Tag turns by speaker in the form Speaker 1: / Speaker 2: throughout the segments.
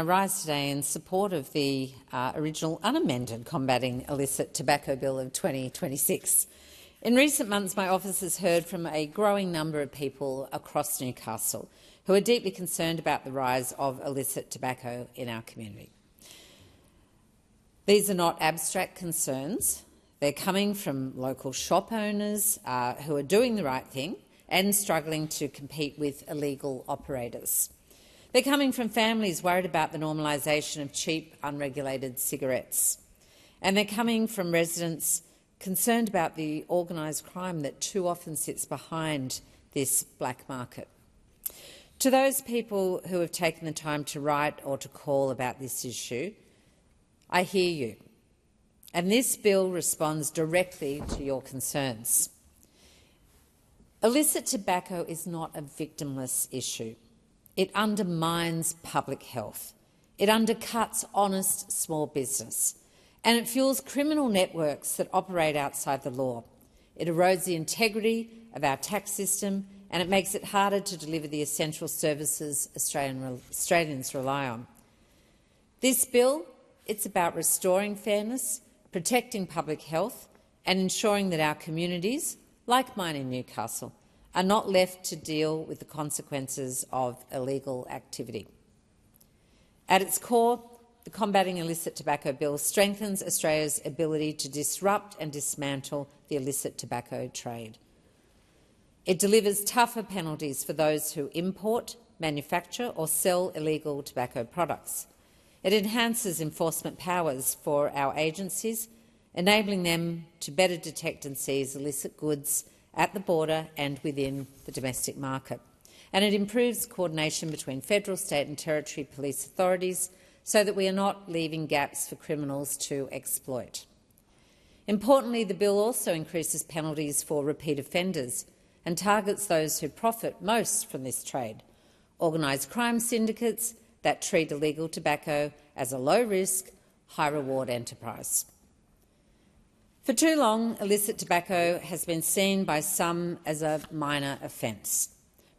Speaker 1: I rise today in support of the original unamended Combating Illicit Tobacco Bill of 2026. In recent months, my office has heard from a growing number of people across Newcastle who are deeply concerned about the rise of illicit tobacco in our community. These are not abstract concerns. They're coming from local shop owners who are doing the right thing and struggling to compete with illegal operators. They're coming from families worried about the normalisation of cheap, unregulated cigarettes. And they're coming from residents concerned about the organised crime that too often sits behind this black market. To those people who have taken the time to write or to call about this issue, I hear you. And this bill responds directly to your concerns. Illicit tobacco is not a victimless issue. It undermines public health. It undercuts honest small business. And it fuels criminal networks that operate outside the law. It erodes the integrity of our tax system, and it makes it harder to deliver the essential services Australians rely on. This bill, it's about restoring fairness, protecting public health and ensuring that our communities, like mine in Newcastle, are not left to deal with the consequences of illegal activity. At its core, the Combating Illicit Tobacco Bill strengthens Australia's ability to disrupt and dismantle the illicit tobacco trade. It delivers tougher penalties for those who import, manufacture or sell illegal tobacco products. It enhances enforcement powers for our agencies, enabling them to better detect and seize illicit goods at the border and within the domestic market. And it improves coordination between federal, state and territory police authorities so that we are not leaving gaps for criminals to exploit. Importantly, the bill also increases penalties for repeat offenders and targets those who profit most from this trade, organised crime syndicates that treat illegal tobacco as a low-risk, high-reward enterprise. For too long, illicit tobacco has been seen by some as a minor offence,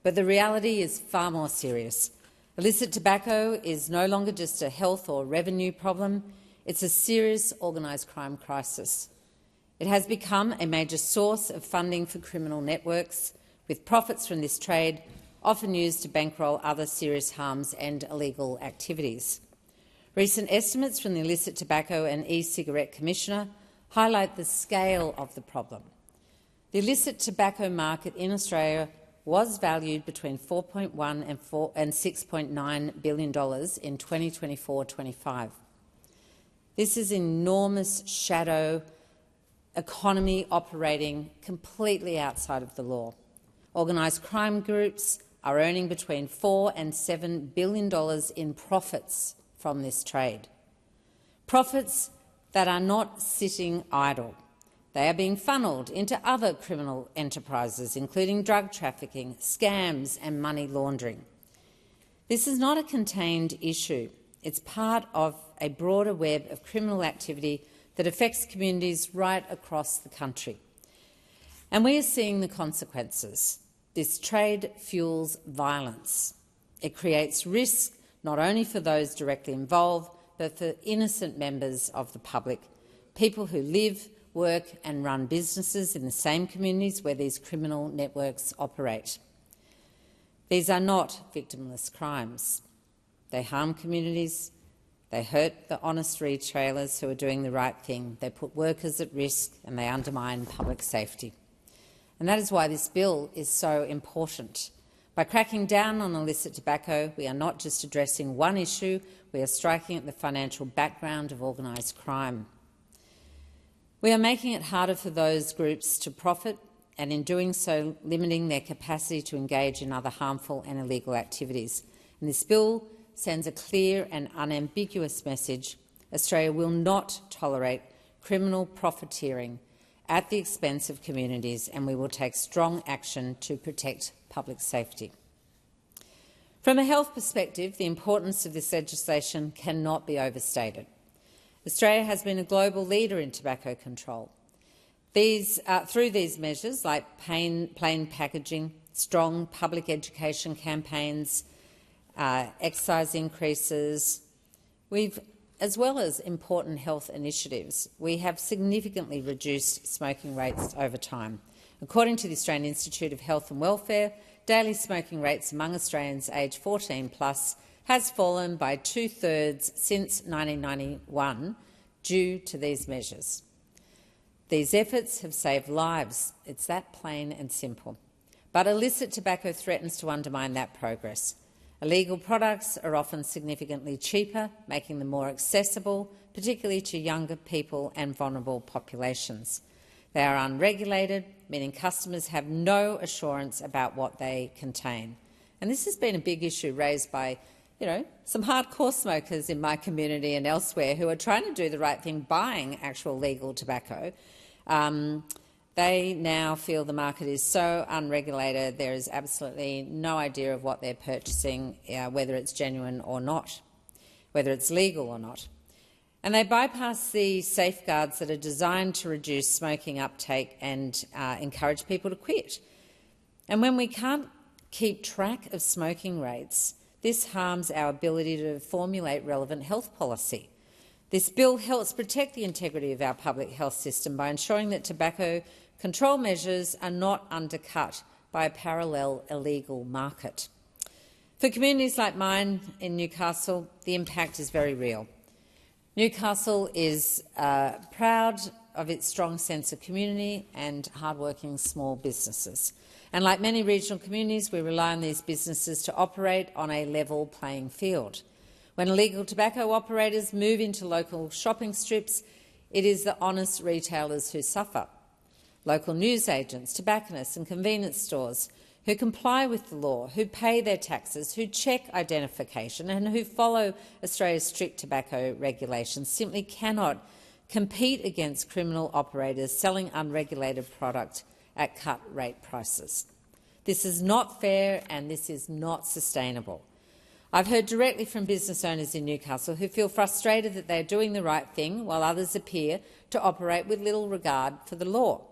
Speaker 1: but the reality is far more serious. Illicit tobacco is no longer just a health or revenue problem, it's a serious organised crime crisis. It has become a major source of funding for criminal networks, with profits from this trade often used to bankroll other serious harms and illegal activities. Recent estimates from the Illicit Tobacco and E-Cigarette Commissioner highlight the scale of the problem. The illicit tobacco market in Australia was valued between $4.1 and $6.9 billion in 2024-25. This is enormous shadow economy operating completely outside of the law. Organised crime groups are earning between $4 and $7 billion in profits from this trade. Profits that are not sitting idle. They are being funnelled into other criminal enterprises, including drug trafficking, scams and money laundering. This is not a contained issue. It's part of a broader web of criminal activity that affects communities right across the country. And we are seeing the consequences. This trade fuels violence. It creates risk not only for those directly involved, but for innocent members of the public, people who live, work and run businesses in the same communities where these criminal networks operate. These are not victimless crimes. They harm communities, they hurt the honest retailers who are doing the right thing, they put workers at risk and they undermine public safety. And that is why this bill is so important. By cracking down on illicit tobacco, we are not just addressing one issue, we are striking at the financial background of organised crime. We are making it harder for those groups to profit and, in doing so, limiting their capacity to engage in other harmful and illegal activities. And this bill sends a clear and unambiguous message. Australia will not tolerate criminal profiteering at the expense of communities, and we will take strong action to protect public safety. From a health perspective, the importance of this legislation cannot be overstated. Australia has been a global leader in tobacco control. Through these measures, like plain packaging, strong public education campaigns, excise increases, As well as important health initiatives, we have significantly reduced smoking rates over time. According to the Australian Institute of Health and Welfare, daily smoking rates among Australians aged 14+ has fallen by 2/3 since 1991 due to these measures. These efforts have saved lives. It's that plain and simple. But illicit tobacco threatens to undermine that progress. Illegal products are often significantly cheaper, making them more accessible, particularly to younger people and vulnerable populations. They are unregulated, meaning customers have no assurance about what they contain. And this has been a big issue raised by some hardcore smokers in my community and elsewhere who are trying to do the right thing, buying actual legal tobacco. They now feel the market is so unregulated, there is absolutely no idea of what they're purchasing, whether it's genuine or not, whether it's legal or not. And they bypass the safeguards that are designed to reduce smoking uptake and encourage people to quit. And when we can't keep track of smoking rates, this harms our ability to formulate relevant health policy. This bill helps protect the integrity of our public health system by ensuring that tobacco control measures are not undercut by a parallel illegal market. For communities like mine in Newcastle, the impact is very real. Newcastle is proud of its strong sense of community and hard-working small businesses. And like many regional communities, we rely on these businesses to operate on a level playing field. When illegal tobacco operators move into local shopping strips, it is the honest retailers who suffer. Local newsagents, tobacconists and convenience stores who comply with the law, who pay their taxes, who check identification and who follow Australia's strict tobacco regulations simply cannot compete against criminal operators selling unregulated product at cut-rate prices. This is not fair and this is not sustainable. I've heard directly from business owners in Newcastle who feel frustrated that they are doing the right thing while others appear to operate with little regard for the law.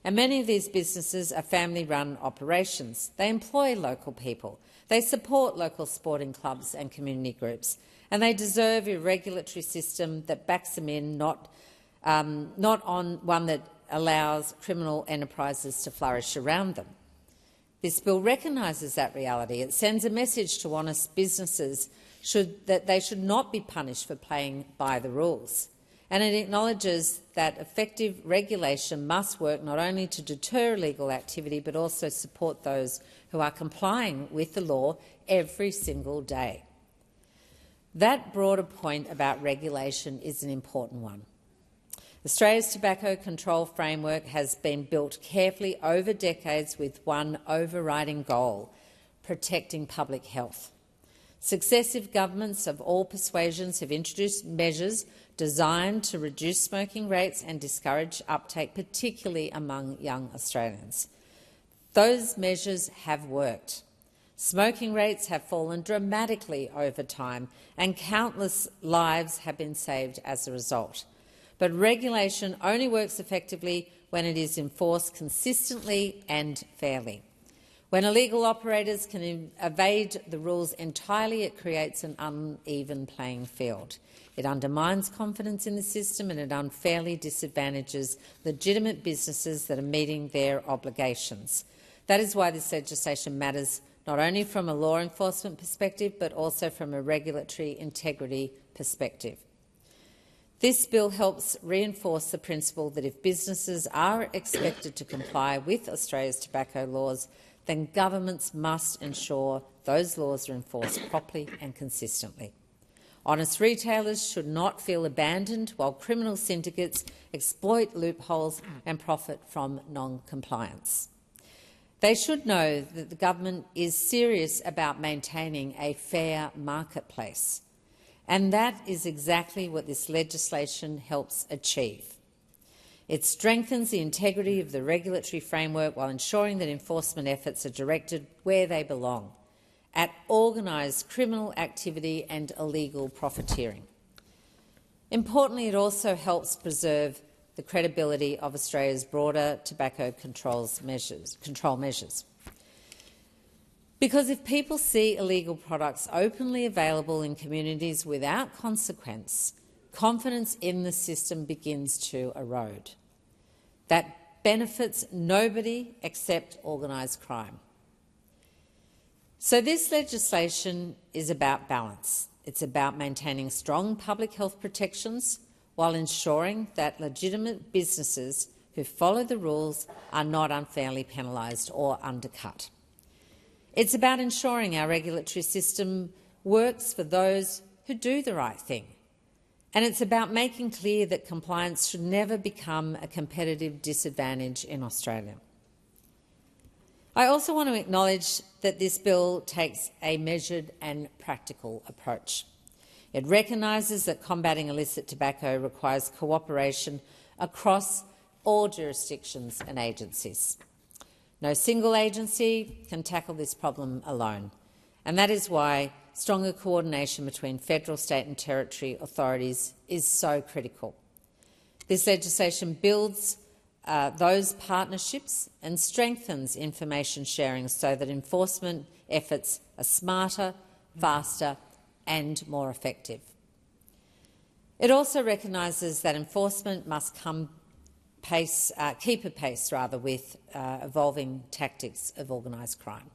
Speaker 1: And many of these businesses are family-run operations. They employ local people. They support local sporting clubs and community groups. And they deserve a regulatory system that backs them in, not on one that allows criminal enterprises to flourish around them. This bill recognises that reality. It sends a message to honest businesses that they should not be punished for playing by the rules. And it acknowledges that effective regulation must work not only to deter illegal activity but also support those who are complying with the law every single day. That broader point about regulation is an important one. Australia's tobacco control framework has been built carefully over decades with one overriding goal: protecting public health. Successive governments of all persuasions have introduced measures designed to reduce smoking rates and discourage uptake, particularly among young Australians. Those measures have worked. Smoking rates have fallen dramatically over time, and countless lives have been saved as a result. But regulation only works effectively when it is enforced consistently and fairly. When illegal operators can evade the rules entirely, it creates an uneven playing field. It undermines confidence in the system and it unfairly disadvantages legitimate businesses that are meeting their obligations. That is why this legislation matters not only from a law enforcement perspective but also from a regulatory integrity perspective. This bill helps reinforce the principle that if businesses are expected to comply with Australia's tobacco laws, then governments must ensure those laws are enforced properly and consistently. Honest retailers should not feel abandoned while criminal syndicates exploit loopholes and profit from non-compliance. They should know that the government is serious about maintaining a fair marketplace, and that is exactly what this legislation helps achieve. It strengthens the integrity of the regulatory framework while ensuring that enforcement efforts are directed where they belong, at organised criminal activity and illegal profiteering. Importantly, it also helps preserve the credibility of Australia's broader tobacco control measures. Because if people see illegal products openly available in communities without consequence, confidence in the system begins to erode. That benefits nobody except organised crime. So this legislation is about balance. It's about maintaining strong public health protections while ensuring that legitimate businesses who follow the rules are not unfairly penalised or undercut. It's about ensuring our regulatory system works for those who do the right thing. And it's about making clear that compliance should never become a competitive disadvantage in Australia. I also want to acknowledge that this bill takes a measured and practical approach. It recognises that combating illicit tobacco requires cooperation across all jurisdictions and agencies. No single agency can tackle this problem alone, and that is why stronger coordination between federal, state and territory authorities is so critical. This legislation builds those partnerships and strengthens information sharing so that enforcement efforts are smarter, faster and more effective. It also recognises that enforcement must keep a pace with evolving tactics of organised crime.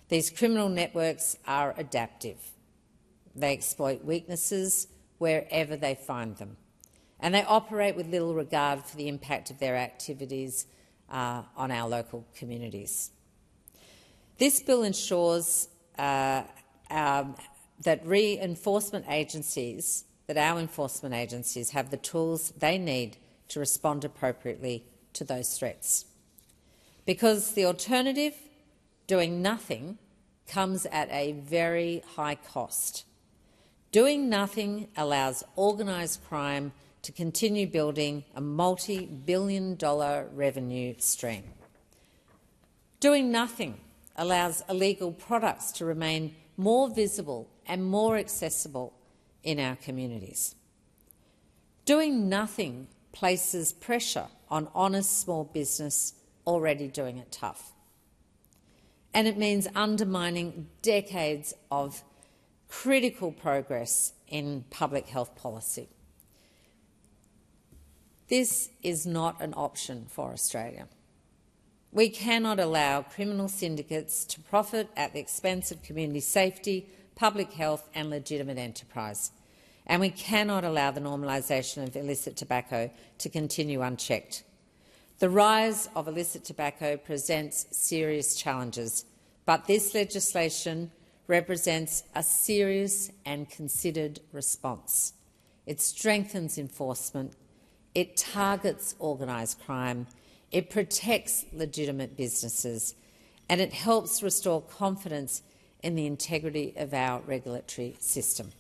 Speaker 1: These criminal networks are adaptive. They exploit weaknesses wherever they find them, and they operate with little regard for the impact of their activities on our local communities. This bill ensures that our enforcement agencies have the tools they need to respond appropriately to those threats. Because the alternative, doing nothing, comes at a very high cost. Doing nothing allows organised crime to continue building a multi-billion-dollar revenue stream. Doing nothing allows illegal products to remain more visible and more accessible in our communities. Doing nothing places pressure on honest small business already doing it tough. And it means undermining decades of critical progress in public health policy. This is not an option for Australia. We cannot allow criminal syndicates to profit at the expense of community safety, public health and legitimate enterprise. And we cannot allow the normalisation of illicit tobacco to continue unchecked. The rise of illicit tobacco presents serious challenges, but this legislation represents a serious and considered response. It strengthens enforcement, it targets organised crime, it protects legitimate businesses, and it helps restore confidence in the integrity of our regulatory system.